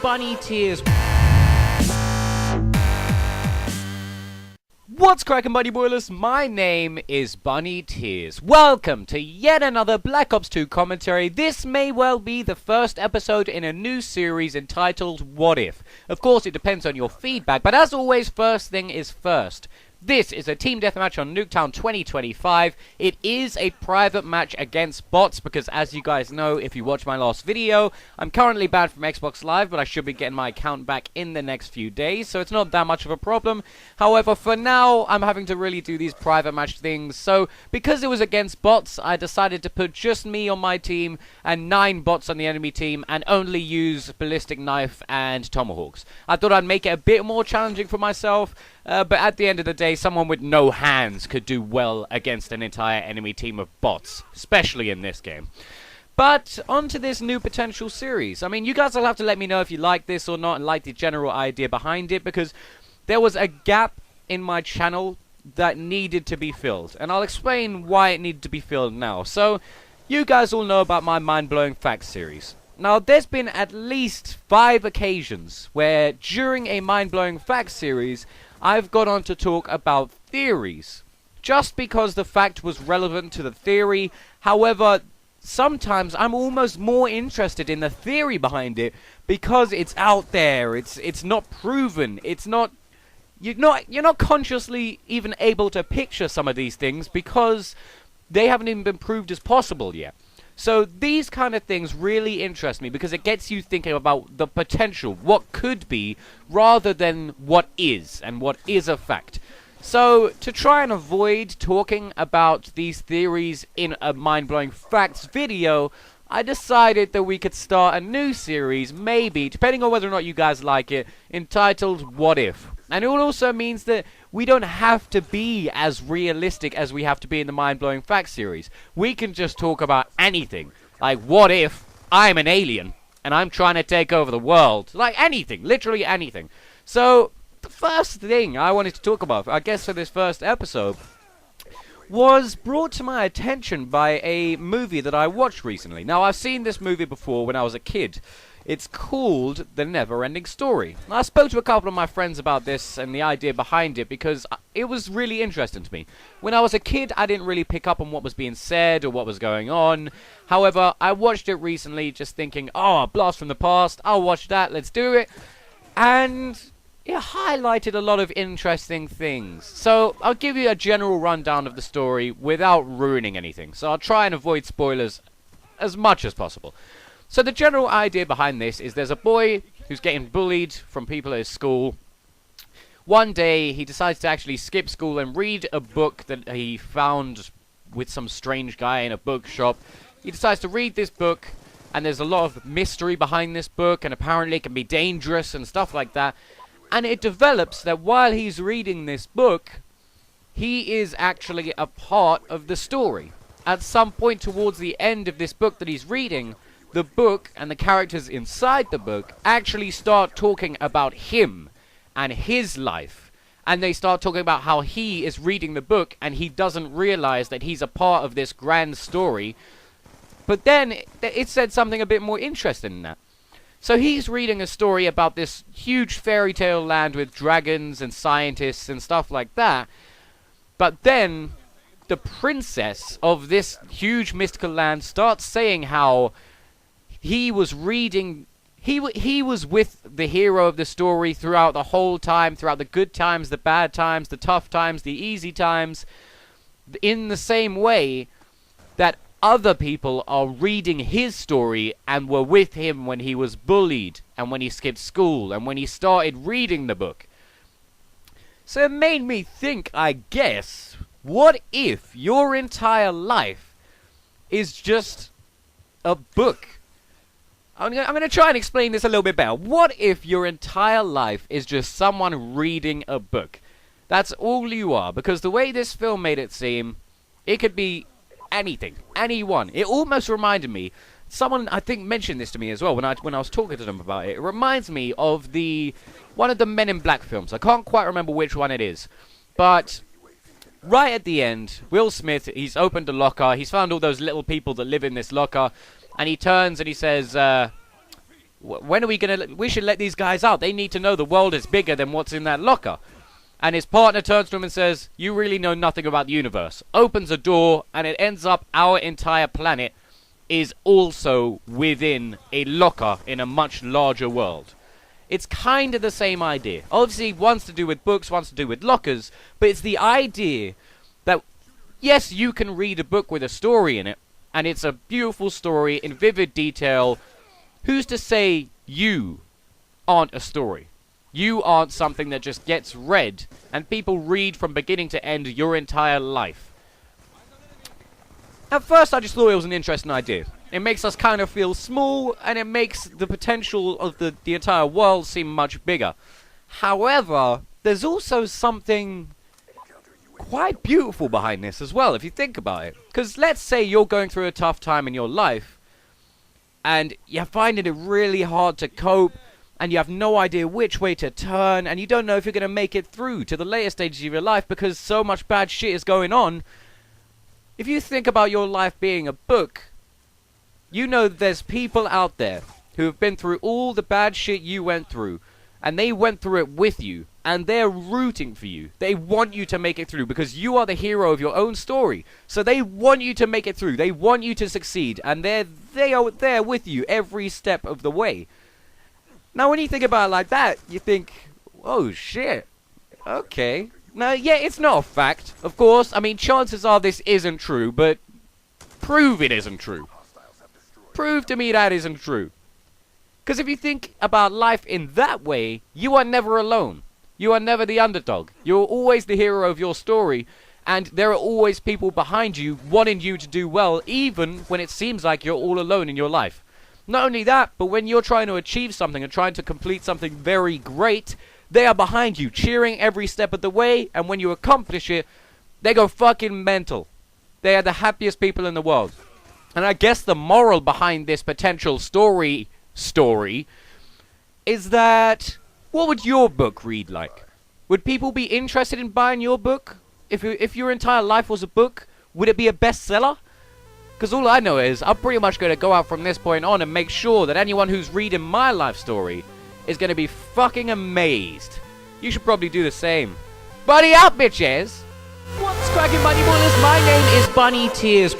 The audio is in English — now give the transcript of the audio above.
Bunny Tears. What's cracking, Bunny Boilers? My name is Bunny Tears. Welcome to yet another Black Ops 2 commentary. This may well be the first episode in a new series entitled What If? Of course, it depends on your feedback, but as always, first thing is first. This is a team deathmatch on Nuketown 2025. It is a private match against bots because, as you guys know, if you watch my last video, I'm currently banned from Xbox Live, but I should be getting my account back in the next few days, so it's not that much of a problem. However, for now, I'm having to really do these private match things, so because it was against bots, I decided to put just me on my team and 9 bots on the enemy team and only use ballistic knife and tomahawks. I thought I'd make it a bit more challenging for myself, but at the end of the day, someone with no hands could do well against an entire enemy team of bots, especially in this game. But onto this new potential series. I mean, you guys will have to let me know if you like this or not and like the general idea behind it, because there was a gap in my channel that needed to be filled, and I'll explain why it needed to be filled now. So, you guys all know about my mind-blowing facts series. Now, there's been at least 5 occasions where during a mind-blowing facts series, I've got on to talk about theories, just because the fact was relevant to the theory. However, sometimes I'm almost more interested in the theory behind it because it's out there. It's not proven. It's not you're not consciously even able to picture some of these things because they haven't even been proved as possible yet. So these kind of things really interest me because it gets you thinking about the potential, what could be, rather than what is, and what is a fact. So, to try and avoid talking about these theories in a mind-blowing facts video, I decided that we could start a new series, maybe, depending on whether or not you guys like it, entitled What If? And it also means that we don't have to be as realistic as we have to be in the mind-blowing facts series. We can just talk about anything. Like, what if I'm an alien and I'm trying to take over the world? Like, anything. Literally anything. So, the first thing I wanted to talk about, I guess for this first episode, was brought to my attention by a movie that I watched recently. Now, I've seen this movie before when I was a kid. It's called The Never-Ending Story. I spoke to a couple of my friends about this and the idea behind it because it was really interesting to me. When I was a kid, I didn't really pick up on what was being said or what was going on. However, I watched it recently just thinking, oh, a blast from the past, I'll watch that, let's do it. And it highlighted a lot of interesting things. So, I'll give you a general rundown of the story without ruining anything. So, I'll try and avoid spoilers as much as possible. So the general idea behind this is there's a boy who's getting bullied from people at his school. One day he decides to actually skip school and read a book that he found with some strange guy in a bookshop. He decides to read this book, and there's a lot of mystery behind this book, and apparently it can be dangerous and stuff like that. And it develops that while he's reading this book, he is actually a part of the story. At some point towards the end of this book that he's reading, the book and the characters inside the book actually start talking about him and his life. And they start talking about how he is reading the book and he doesn't realize that he's a part of this grand story. But then it said something a bit more interesting than that. So he's reading a story about this huge fairy tale land with dragons and scientists and stuff like that. But then the princess of this huge mystical land starts saying how he was reading, he was with the hero of the story throughout the whole time, throughout the good times, the bad times, the tough times, the easy times, in the same way that other people are reading his story and were with him when he was bullied, and when he skipped school, and when he started reading the book. So it made me think, I guess, what if your entire life is just a book? I'm going to try and explain this a little bit better. What if your entire life is just someone reading a book? That's all you are, because the way this film made it seem, it could be anything, anyone. It almost reminded me, someone I think mentioned this to me as well when I was talking to them about it. It reminds me of one of the Men in Black films. I can't quite remember which one it is, but right at the end, Will Smith, he's opened a locker, he's found all those little people that live in this locker, and he turns and he says, When are we should let these guys out. They need to know the world is bigger than what's in that locker. And his partner turns to him and says, you really know nothing about the universe. Opens a door, and it ends up our entire planet is also within a locker in a much larger world. It's kind of the same idea. Obviously, one's to do with books, one's to do with lockers, but it's the idea that, yes, you can read a book with a story in it, and it's a beautiful story in vivid detail. Who's to say you aren't a story? You aren't something that just gets read, and people read from beginning to end your entire life. At first, I just thought it was an interesting idea. It makes us kind of feel small, and it makes the potential of the entire world seem much bigger. However, there's also something quite beautiful behind this as well, if you think about it. Because let's say you're going through a tough time in your life, and you're finding it really hard to cope, and you have no idea which way to turn, and you don't know if you're going to make it through to the later stages of your life because so much bad shit is going on. If you think about your life being a book, you know there's people out there who have been through all the bad shit you went through, and they went through it with you, and they're rooting for you. They want you to make it through because you are the hero of your own story. So they want you to make it through. They want you to succeed, and they are there with you every step of the way. Now, when you think about it like that, you think, oh, shit. Okay. Now, yeah, it's not a fact, of course. I mean, chances are this isn't true, but prove it isn't true. Prove to me that isn't true. Because if you think about life in that way, you are never alone. You are never the underdog. You're always the hero of your story, and there are always people behind you wanting you to do well, even when it seems like you're all alone in your life. Not only that, but when you're trying to achieve something and trying to complete something very great, they are behind you, cheering every step of the way, and when you accomplish it, they go fucking mental. They are the happiest people in the world. And I guess the moral behind this potential story is that, what would your book read like? Would people be interested in buying your book? If your entire life was a book, would it be a bestseller? Because all I know is, I'm pretty much going to go out from this point on and make sure that anyone who's reading my life story is going to be fucking amazed. You should probably do the same. Buddy up, bitches! What's cracking, Bunny Boilers? My name is Bunny Tears.